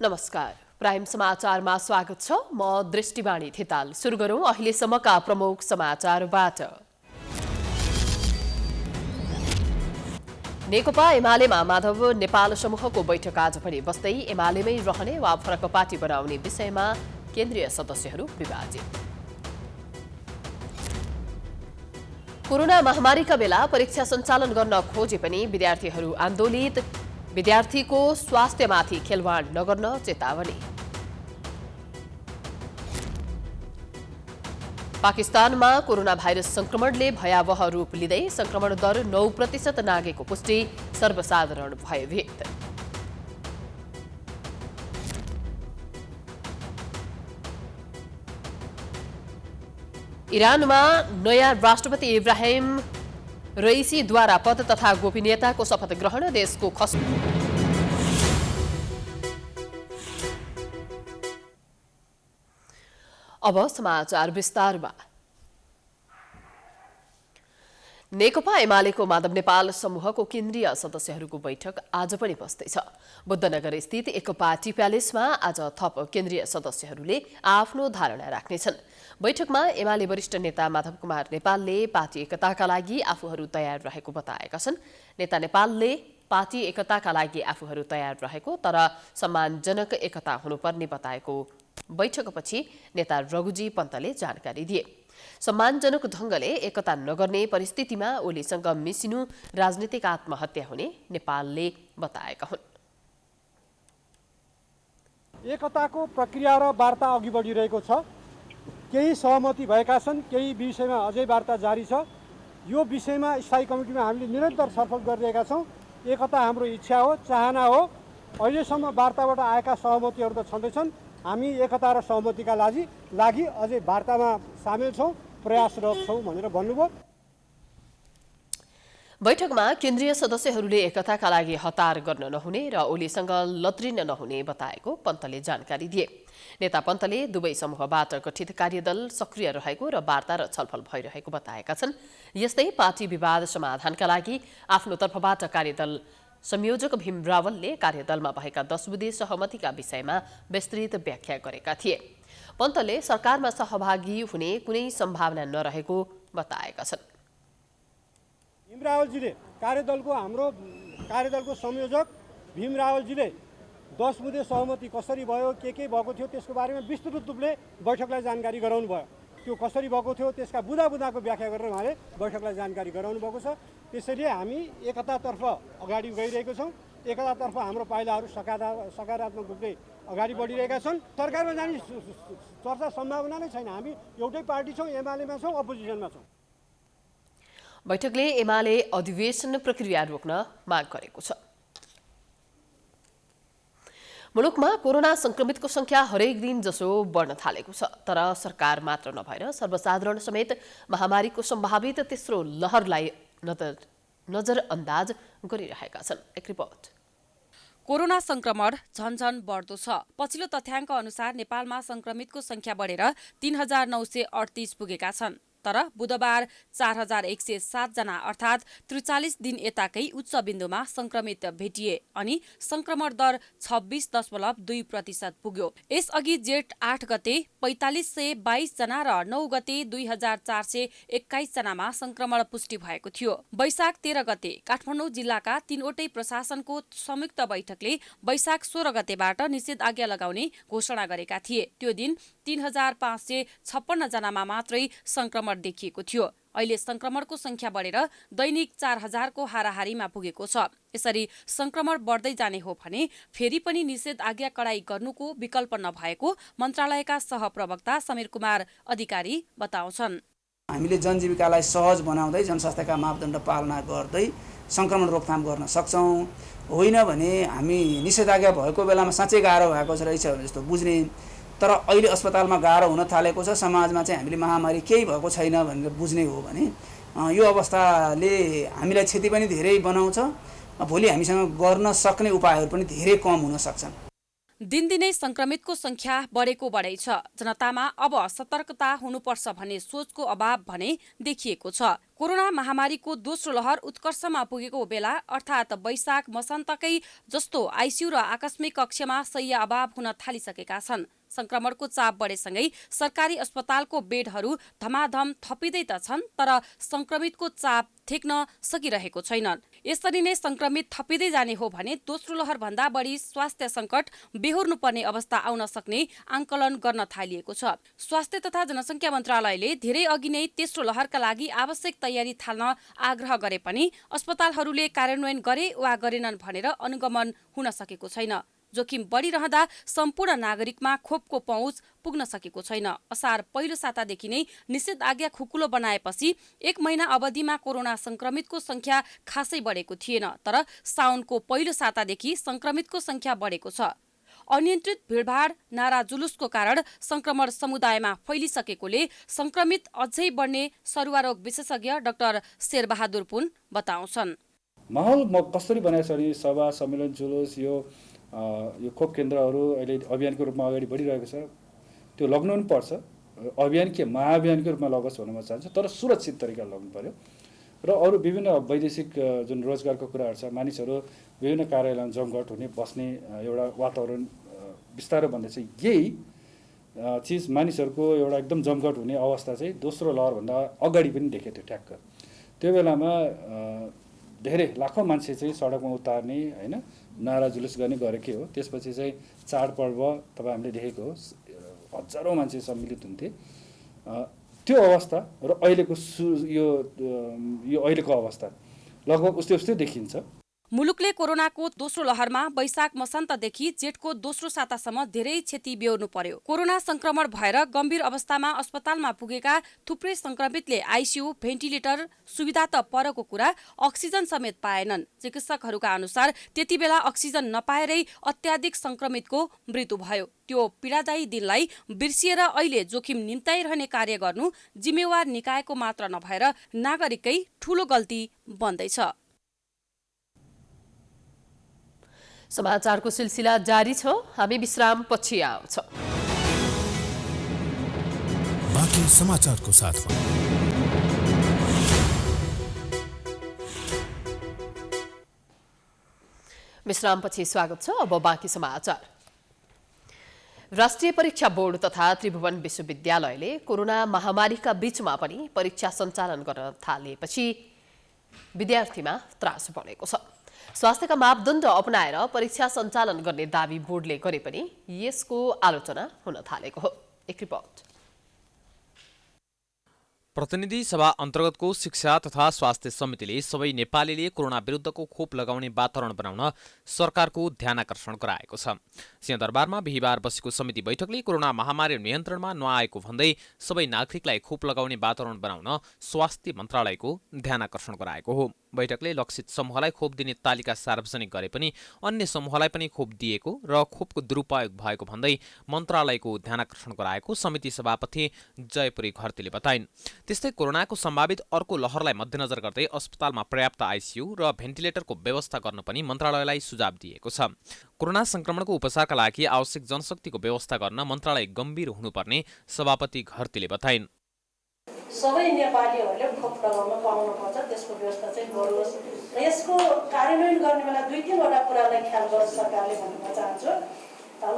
नमस्कार, प्राइम समाचारमा स्वागत छ। म दृष्टिवाणी थिताल। सुरु गरौं अहिलेसम्मका प्रमुख समाचारबाट। नेकपा एमालेमा माधव नेपाल समूहको बैठक आज पनि बस्दै एमालेमै रहने वा फरक पार्टी बनाउने विषयमा केन्द्रीय सदस्यहरू विभाजित। कोरोना महामारीका बेला परीक्षा सञ्चालन गर्न खोजे पनि विद्यार्थीहरू आन्दोलित। विद्यार्थीको स्वास्थ्यमाथि खेलवाड नगर्न चेतावनी। पाकिस्तानमा कोरोना भाइरस संक्रमणले भयावह रूप लिँदै संक्रमण दर 9% नागेको पुष्टि, सर्वसाधारण भयभीत। इरानमा नयाँ राष्ट्रपति इब्राहिम रईसीद्वारा पद तथा गोपनीयताको शपथ ग्रहण, देशको अब समाचार विस्तारमा। नेकपा एमालेको माधव नेपाल समूहको केन्द्रीय सदस्यहरूको बैठक आज पनि बस्दैछ। बुद्धनगर स्थित एक पार्टी प्यालेसमा आज थप केन्द्रीय सदस्यहरूले आफ्नो धारणा राख्नेछन्। बैठकमा एमाले वरिष्ठ नेता माधव कुमार नेपालले पार्टी एकताका लागि आफूहरू तयार रहेको बताएका छन्। नेता नेपालले पार्टी एकताका लागि आफूहरू तयार रहेको तर सम्मानजनक एकता हुनुपर्ने बताएको बैठकपछि नेता रघुजी पन्तले जानकारी दिए। सम्मानजनक ढंगले एकता नगर्ने परिस्थितिमा ओलीसँग मिसिनु राजनीतिक आत्महत्या हुने नेपालले बताएका हुन्। एकताको प्रक्रिया र वार्ता अघि बढिरहेको छ। केही सहमति भएका छन्, केही विषयमा अझै वार्ता जारी छ। यो विषयमा स्थायी कमिटीमा हामीले निरन्तर छलफल गरिरहेका छौँ। एकता हाम्रो इच्छा हो, चाहना हो। अहिलेसम्म वार्ताबाट आएका सहमतिहरू त छँदैछन्। हामी एकता र सहमतिका लागि अझै वार्तामा सामेल छौँ, प्रयासरत छौँ भनेर भन्नुभयो। बैठकमा केन्द्रीय सदस्यहरूले एकताका लागि हतार गर्न नहुने र ओलीसँग लत्रिन नहुने बताएको पन्तले जानकारी दिए। नेता पन्तले दुवै समूहबाट गठित कार्यदल सक्रिय रहेको र वार्ता र छलफल भइरहेको बताएका छन्। यस्तै पार्टी विवाद समाधानका लागि आफ्नो तर्फबाट कार्यदल संयोजक भीम रावलले कार्यदलमा भएका 10 बुँदे सहमतिका विषयमा विस्तृत व्याख्या गरेका थिए। पन्तले सरकारमा सहभागी हुने कुनै सम्भावना नरहेको बताएका छन्। भीम रावलजीले हाम्रो कार्यदलको संयोजक भीम रावलजीले 10 बुँदे सहमति कसरी भयो, के भएको थियो त्यसको बारेमा विस्तृत रूपले बैठकलाई जानकारी गराउनु भयो। त्यो कसरी भएको थियो त्यसका बुँदाको व्याख्या गरेर उहाँले बैठकलाई जानकारी गराउनु भएको छ। त्यसैले हामी एकतातर्फ अगाडि गइरहेको छौँ। एकतातर्फ हाम्रो पाइलाहरू सकारात्मक रूपले अगाडि बढिरहेका छन्। सरकारमा जाने चर्चा सम्भावना नै छैन। हामी एउटै पार्टी छौँ, एमालेमा छौँ, अपोजिसनमा छौँ। बैठकले एमाले अधिवेशन प्रक्रिया रोक्न माग गरेको छ। मुलुकमा कोरोना संक्रमितको संख्या हरेक दिन जसो बढ्न थालेको छ, तर सरकार मात्र नभएर सर्वसाधारण समेत महामारीको सम्भावित तेस्रो लहरलाई नजरअन्दाज गरिरहेका छन्। एक रिपोर्ट। कोरोना संक्रमण झनझन बढ्दो छ। पछिल्लो तथ्याङ्क अनुसार नेपालमा संक्रमितको संख्या बढेर 3938 पुगेका छन्। तर बुधबार 4107 जना अर्थात् 43 दिन यताकै उच्च बिन्दुमा संक्रमित भेटिए अनि संक्रमण दर 26.2% पुग्यो। यसअघि जेठ 8 गते 4522 जना र 9 गते 2421 जनामा संक्रमण पुष्टि भएको थियो। वैशाख 13 गते काठमाडौँ जिल्लाका 3वटै प्रशासनको संयुक्त बैठकले वैशाख 16 गतेबाट निषेधाज्ञा लगाउने घोषणा गरेका थिए। त्यो दिन 3556 जनामा मात्रै संक्रमण देखिएको थियो। अहिले संक्रमणको संख्या बढेर दैनिक 4000 को हाराहारीमा पुगेको छ। यसरी संक्रमण बढ्दै जाने हो भने फेरि पनि निषेधाज्ञा कडाई गर्नुको विकल्प नभएको मन्त्रालयका सहप्रवक्ता समीर कुमार अधिकारी बताउँछन्। हामीले जनजीविकालाई सहज बनाउँदै जनस्वास्थ्यका मापदण्ड पालना गर्दै संक्रमण रोकथाम गर्न सक्छौँ। होइन भने हामी निषेधाज्ञा भएको बेलामा साँच्चै गाह्रो भएको रहेछ जस्तो बुझ्ने, तर अहिले अस्पतालमा गाह्रो हुन थालेको छ, समाजमा चाहिँ हामीले महामारी केही भएको छैन भनेर बुझ्ने हो भने यो अवस्थाले हामीलाई क्षति पनि धेरै बनाउँछ। भोलि हामीसँग गर्न सक्ने उपायहरू पनि धेरै कम हुन सक्छन्। दिनदिनै संक्रमितको संख्या बढ्दै छ। जनतामा अब सतर्कता हुनुपर्छ भन्ने सोचको अभाव भने देखिएको छ। कोरोना महामारीको दोस्रो लहर उत्कर्षमा पुगेको बेला अर्थात् वैशाख मसान्तकै जस्तो आइसियु र आकस्मिक कक्षमा शय्या अभाव हुन थालिसकेका छन्। संक्रमणको चाप बढेसँगै सरकारी अस्पतालको बेडहरू धमाधम थपिँदै त छन्, तर संक्रमितको चाप थेक्न सकिरहेको छैन। यसरी नै संक्रमित थपिँदै जाने हो भने दोस्रो लहर भन्दा बढी स्वास्थ्य संकट बेहोर्नुपर्ने अवस्था आउन सक्ने आंकलन गर्न थालिएको छ। स्वास्थ्य तथा जनसंख्या मन्त्रालयले धेरै अघि नै तेस्रो लहरका लागि आवश्यक तयारी थाल्न आग्रह गरे पनि अस्पतालहरूले कार्यान्वयन गरे वा गरेनन् भनेर अनुगमन हुन सकेको छैन। जोखिम बढिरहँदा सम्पूर्ण नागरिकमा खोपको पहुँच पुग्न सकेको छैन। असार पहिलो सातादेखि नै निषेधाज्ञा खुकुलो बनाएपछि 1 महिना अवधिमा कोरोना संक्रमितको संख्या खासै बढेको थिएन, तर साउनको पहिलो सातादेखि संक्रमितको संख्या बढेको छ। अनियन्त्रित भिडभाड, नारा जुलुसको कारण संक्रमण समुदायमा फैलिसकेकोले संक्रमित अझै बढ्ने सरुवारोग विशेषज्ञ डाक्टर शेरबहादुर पुन बताउँछन्। माहौल कसरी बनाएको छ भने सभा सम्मेलन जुलुस यो खोप केन्द्रहरू अहिले अभियानको रूपमा अगाडि बढिरहेको छ। त्यो लग्नु पनि पर्छ। अभियान के महाअभियानको रूपमा लगोस् भन्न म चाहन्छु, तर सुरक्षित तरिकाले लग्नु पर्यो। र अरू विभिन्न वैदेशिक जुन रोजगारको कुराहरू छ, मानिसहरू विभिन्न कार्यालयमा जमघट हुने बस्ने एउटा वातावरण बिस्तारै बन्दैछ। यही चिज मानिसहरूको एउटा एकदम जमघट हुने अवस्था चाहिँ दोस्रो लहरभन्दा अगाडि पनि देखेको थियो ठ्याक्क। त्यो बेलामा धेरै लाखौँ मान्छे चाहिँ सडकमा उतार्ने होइन नारा जुलुस गर्ने गरेकै हो। त्यसपछि चाहिँ चाडपर्व तपाईँ हामीले देखेको हो, हजारौँ मान्छे सम्मिलित हुन्थे। त्यो अवस्था र अहिलेको यो अहिलेको अवस्था लगभग उस्तै देखिन्छ। मुलुकले कोरोनाको दोस्रो लहरमा वैशाख मसान्तदेखि जेठको दोस्रो सातासम्म धेरै क्षति बेहोर्नु पर्यो। कोरोना संक्रमण भएर गम्भीर अवस्थामा अस्पतालमा पुगेका थुप्रै संक्रमितले आइसियु, भेन्टिलेटर सुविधा त परको कुरा, अक्सिजन समेत पाएनन्। चिकित्सकहरूका अनुसार त्यति बेला अक्सिजन नपाएरै अत्याधिक संक्रमितको मृत्यु भयो। त्यो पीडादायी दिनलाई बिर्सिएर अहिले जोखिम निम्ताइरहने कार्य गर्नु जिम्मेवार निकायको मात्र नभएर नागरिककै ठूलो गल्ती बन्दैछ। समाचारको सिलसिला जारी छ। हामी विश्राम पछि आउँछौं। बाँकी समाचारको साथमा विश्रामपछि स्वागत छ। अब बाँकी समाचार। राष्ट्रिय परीक्षा बोर्ड तथा त्रिभुवन विश्वविद्यालयले कोरोना महामारीका बीचमा पनि परीक्षा सञ्चालन गर्न थालेपछि विद्यार्थीमा त्रास बढेको छ। स्वास्थ्यका मापदण्ड अपनाएर परीक्षा सञ्चालन गर्ने दावी बोर्डले गरे पनि यसको आलोचना हुन थालेको हो। एक रिपोर्ट। प्रतिनिधि सभा अन्तर्गतको शिक्षा तथा स्वास्थ्य समितिले सबै नेपालीले कोरोना विरुद्धको खोप लगाउने वातावरण बनाउन सरकारको ध्यानाकर्षण गराएको छ। सिंहदरबारमा बिहिबार बसेको समिति बैठकले कोरोना महामारी नियन्त्रणमा नआएको भन्दै सबै नागरिकलाई खोप लगाउने वातावरण बनाउन स्वास्थ्य मन्त्रालयको ध्यानाकर्षण गराएको हो। बैठकले लक्षित समूहलाई खोप दिने तालिका सार्वजनिक गरे पनि अन्य समूहलाई पनि खोप दिएको र खोपको दुरुपयोग भएको भन्दै मन्त्रालयको ध्यानाकर्षण गराएको समिति सभापति जयपुरी घरतीले बताइन्। त्यस्तै कोरोनाको सम्भावित अर्को लहरलाई मध्यनजर गर्दै अस्पतालमा पर्याप्त आइसियु र भेन्टिलेटरको व्यवस्था गर्न पनि मन्त्रालयलाई सुझाव दिएको छ। कोरोना संक्रमणको उपचारका लागि आवश्यक जनशक्तिको व्यवस्था गर्न मन्त्रालय गम्भीर हुनुपर्ने सभापति घरतीले बताइन्। सबै नेपालीहरूले खोप लगाउन पाउनुपर्छ, त्यसको व्यवस्था चाहिँ गरोस् र यसको कार्यान्वयन गर्ने बेला 2-3 वटा कुरालाई ख्याल गरोस् सरकारले भन्न चाहन्छु।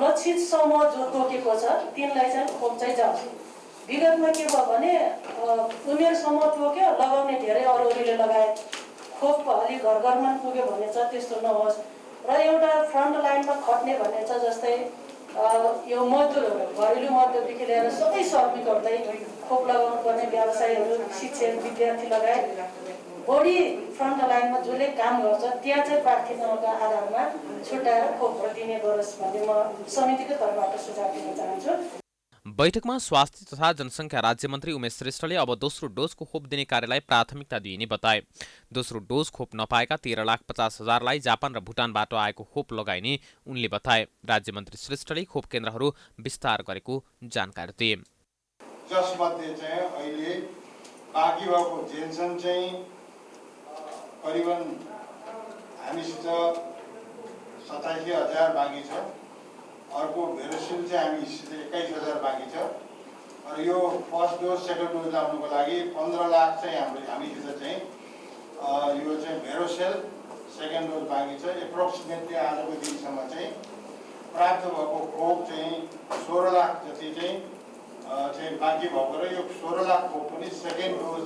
लक्षित समूह जो तोकेको छ तिनलाई चाहिँ खोप चाहिँ जाओस्। विगतमा के भयो भने उमेर समूह तोक्यो, लगाउने धेरै अरूले लगाए, खोप अलि घर घरमा पुग्यो भने चाहिँ त्यस्तो नहोस्। र एउटा फ्रन्ट लाइनमा खट्ने भन्ने छ, जस्तै यो मजदुरहरू घरेलु मजदुरदेखि लिएर सबै श्रमिकहरूलाई खोप लगाउनु पर्ने, व्यवसायीहरू, शिक्षक, विद्यार्थी लगायत बढी फ्रन्ट लाइनमा जसले काम गर्छ त्यहाँ चाहिँ प्राथमिकताका आधारमा छुट्याएर खोपहरू दिने गरोस् भन्ने म समितिको तर्फबाट सुझाव दिन चाहन्छु। बैठकमा स्वास्थ्य तथा जनसङ्ख्या राज्यमन्त्री उमेश श्रेष्ठले अब दोस्रो डोजको खोप दिने कार्यलाई प्राथमिकता दिइने बताए। दोस्रो डोज खोप नपाएका 13,50,000लाई जापान र भुटानबाट आएको खोप लगाइने उनले बताए। राज्यमन्त्री श्रेष्ठले खोप केन्द्रहरू विस्तार गरेको जानकारी दिए। जसमध्ये चाहिँ अहिले बाँकी भएको जेन्सन चाहिँ करिबन हामीसित 87,000 बाँकी छ। अर्को भेरोसिल चाहिँ हामी 21,000 बाँकी छ। र यो फर्स्ट डोज सेकेन्ड डोज लाउनुको लागि 15 लाख चाहिँ हामीसित चाहिँ यो चाहिँ भेरोसेल सेकेन्ड डोज बाँकी छ। एप्रोक्सिमेटली आजको दिनसम्म चाहिँ प्राप्त भएको खोप चाहिँ 16 लाख जति चाहिँ बाँकी भएको र यो 16 लाख खोप पनि सेकेन्ड डोज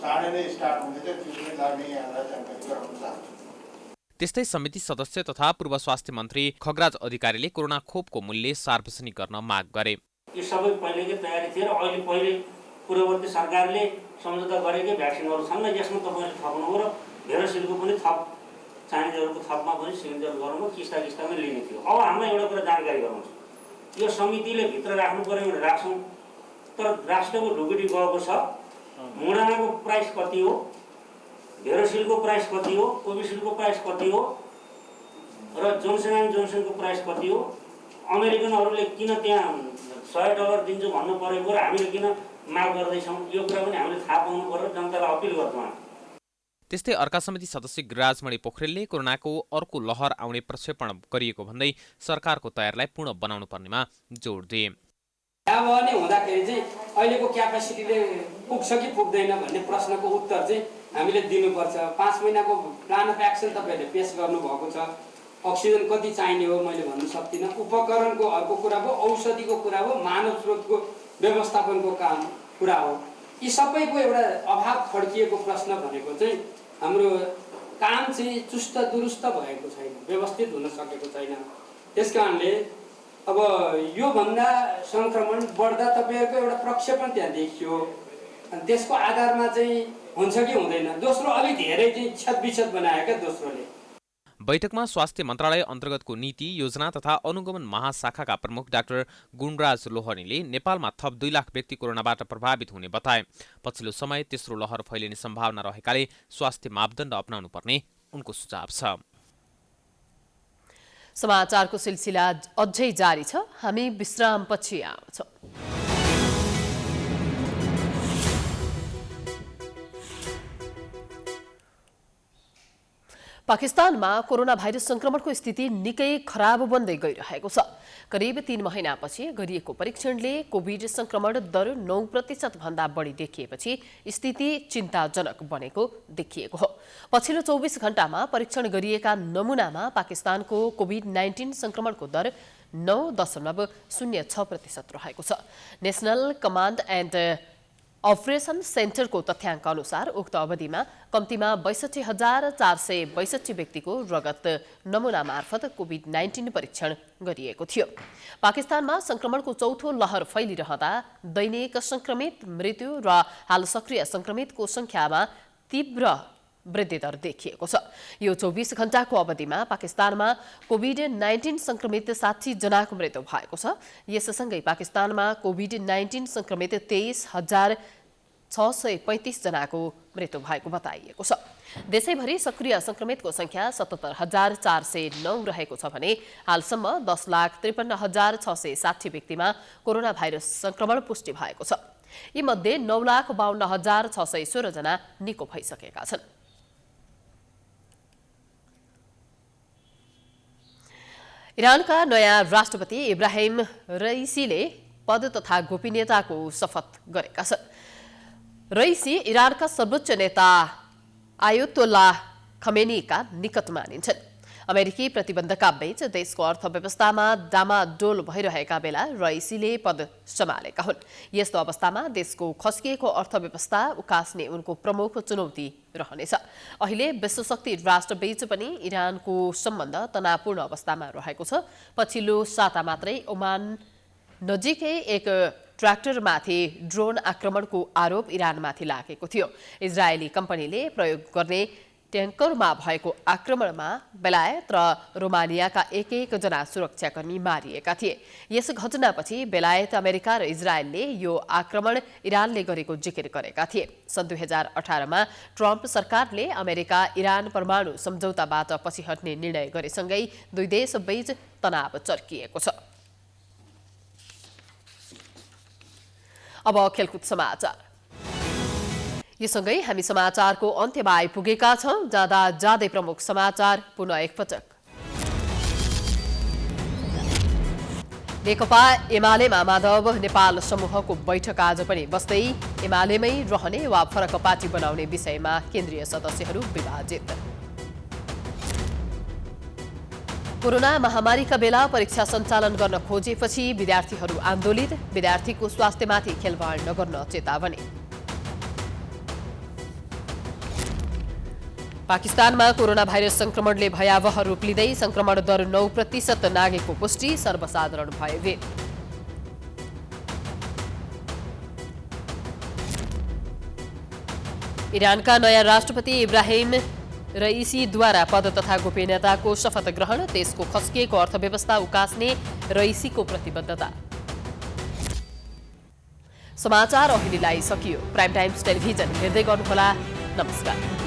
चाँडै नै स्टार्ट हुँदैछ। त्यो पनि लाग्ने यहाँलाई जानकारी गराउन चाहन्छु। त्यस्तै समिति सदस्य तथा पूर्व स्वास्थ्य मन्त्री खगराज अधिकारीले कोरोना खोपको मूल्य सार्वजनिक गर्न माग गरे। यो सबै पहिलेकै तयारी थियो र अहिले पहिले पूर्ववर्ती सरकारले सम्झौता गरेकै भ्याक्सिनहरू छन् र यसमा तपाईँले थप्नुभयो र भेरोसिलको पनि थप चाइनिजहरूको थपमा पनि सिलिन्डर गराउनु किस्तामा लिने थियो। अब हामीलाई एउटा कुरा जानकारी गराउँछु, यो समितिले भित्र राख्नु पर्यो भने राख्छौँ, तर राष्ट्रको ढुकुटी गएको छ। मोडर्नाको प्राइस कति हो, भेरोसिलको प्राइस कति हो, कोभिसिल्डको प्राइस कति हो र जोन्सन एन्ड जोन्सनको प्राइस कति हो, अमेरिकनहरूले किन त्यहाँ $100 दिन्छु भन्नु परेको र हामीले किन माग गर्दैछौँ, यो कुरा पनि हामीले थाहा पाउनु पर्यो। जनतालाई अपिल गर्छौँ। त्यस्तै अर्का समिति सदस्य गिरिराजमणि पोखरेलले कोरोनाको अर्को लहर आउने प्रक्षेपण गरिएको भन्दै सरकारको तयारीलाई पूर्ण बनाउनु पर्नेमा जोड दिए। अब नै हुँदाखेरि चाहिँ अहिलेको क्यापेसिटीले पुग्छ कि पुग्दैन भन्ने प्रश्नको उत्तर चाहिँ हामीले दिनुपर्छ। 5 महिनाको प्लान अफ एक्सन तपाईँहरूले पेस गर्नुभएको छ। अक्सिजन कति चाहिने हो मैले भन्न सक्दिनँ। उपकरणको अर्को कुरा भयो, औषधिको कुरा भयो, मानव स्रोतको व्यवस्थापनको कुरा हो। यी सबैको एउटा अभाव खड्किएको प्रश्न भनेको चाहिँ हाम्रो काम चाहिँ चुस्त दुरुस्त भएको छैन, व्यवस्थित हुन सकेको छैन। त्यस कारणले अब योभन्दा सङ्क्रमण बढ्दा तपाईँहरूको एउटा प्रक्षेपण त्यहाँ देखियो, अनि त्यसको आधारमा चाहिँ हुन्छ कि हुँदैन। दोस्रो अलि धेरै चाहिँ छतबिछत बनायो क्या दोस्रोले। बैठकमा स्वास्थ्य मन्त्रालय अन्तर्गतको नीति योजना तथा अनुगमन महाशाखाका प्रमुख डाक्टर गुणराज लोहनीले नेपालमा थप 2 लाख व्यक्ति कोरोनाबाट प्रभावित हुने बताए। पछिल्लो समय तेस्रो लहर फैलिने सम्भावना रहेकाले स्वास्थ्य मापदण्ड अपनाउनु पर्ने उनको सुझाव छ। समाचारको सिलसिला अझै जारी छ। हामी विश्रामपछि आउँछौँ। पाकिस्तानमा कोरोना भाइरस संक्रमणको स्थिति निकै खराब बन्दै गइरहेको छ। करिब 3 महिनापछि गरिएको परीक्षणले कोभिड संक्रमण दर 9% भन्दा बढी देखिएपछि स्थिति चिन्ताजनक बनेको देखिएको हो। पछिल्लो 24 घण्टामा परीक्षण गरिएका नमुनामा पाकिस्तानको कोभिड-19 संक्रमणको दर 9.06% रहेको छ। नेशनल कमान्ड एन्ड अपरेसन सेन्टरको तथ्याङ्क अनुसार उक्त अवधिमा कम्तीमा 62,462 व्यक्तिको रगत नमुना मार्फत कोभिड-19 परीक्षण गरिएको थियो। पाकिस्तानमा संक्रमणको चौथो लहर फैलिरहँदा दैनिक संक्रमित, मृत्यु र हाल सक्रिय संक्रमितको संख्यामा तीव्र वृद्धि दर देखिएको छ। यो 24 घण्टाको अवधिमा पाकिस्तानमा कोभिड-19 संक्रमित 60 जनाको मृत्यु भएको छ। यससँगै पाकिस्तानमा कोभिड-19 संक्रमित 23,635 जनाको मृत्यु भएको बताइएको छ। देशैभरि सक्रिय संक्रमितको संख्या 77,409 रहेको छ भने हालसम्म 10,53,660 व्यक्तिमा कोरोना भाइरस संक्रमण पुष्टि भएको छ। यीमध्ये 9,52,616 जना निको भइसकेका छन्। इरानका नयाँ राष्ट्रपति इब्राहिम रइसीले पद तथा गोपनीयताको शपथ गरेका छन्। रइसी इरानका सर्वोच्च नेता आयतोल्लाह खमेनीका निकट मानिन्छन्। अमेरिकी प्रतिबन्धका बीच देशको अर्थव्यवस्थामा डामाडोल भइरहेका बेला रइसीले पद सम्हालेका हुन्। यस्तो अवस्थामा देशको खस्किएको अर्थव्यवस्था उकास्ने उनको प्रमुख चुनौती रहनेछ। अहिले विश्वशक्ति राष्ट्रबीच पनि इरानको सम्बन्ध तनावपूर्ण अवस्थामा रहेको छ। पछिल्लो साता मात्रै ओमान नजिकै एक ट्र्याक्टरमाथि ड्रोन आक्रमणको आरोप इरानमाथि लागेको थियो। इजरायली कम्पनीले प्रयोग गर्ने ट्याङ्करमा भएको आक्रमणमा बेलायत र रोमानियाका एक जना सुरक्षाकर्मी मारिएका थिए। यस घटनापछि बेलायत, अमेरिका र इजरायलले यो आक्रमण इरानले गरेको जिकिर गरेका थिए। सन् 2018मा ट्रम्प सरकारले अमेरिका इरान परमाणु सम्झौताबाट पछि हट्ने निर्णय गरेसँगै दुई देशबीच तनाव चर्किएको छ। अब खेलकुद समाचार। यो सँगै हामी समाचारको अन्त्यमा आइपुगेका छौँ। जाँदा जाँदै प्रमुख समाचार पुनः एकपटक। नेकपा एमालेमा माधव नेपाल समूहको बैठक आज पनि बस्दै एमालेमै रहने वा फरक पार्टी बनाउने विषयमा केन्द्रीय सदस्यहरू विभाजित। कोरोना महामारीका बेला परीक्षा सञ्चालन गर्न खोजेपछि विद्यार्थीहरू आन्दोलित, विद्यार्थीको स्वास्थ्यमाथि खेलवाड नगर्न चेतावनी। पाकिस्तानमा कोरोना भाइरस संक्रमणले भयावह रूप लिँदै संक्रमण दर 9% नागेको पुष्टि, सर्वसाधारण भयभीत। इरानका नयाँ राष्ट्रपति इब्राहिम रइसीद्वारा पद तथा गोपनीयताको शपथ ग्रहण, देशको खस्किएको अर्थव्यवस्था उकास्ने रइसीको प्रतिबद्धता। समाचार अहिलेलाई सकियो। प्राइम टाइम्स टेलिभिजन हेर्दै गर्नुहोला। नमस्कार।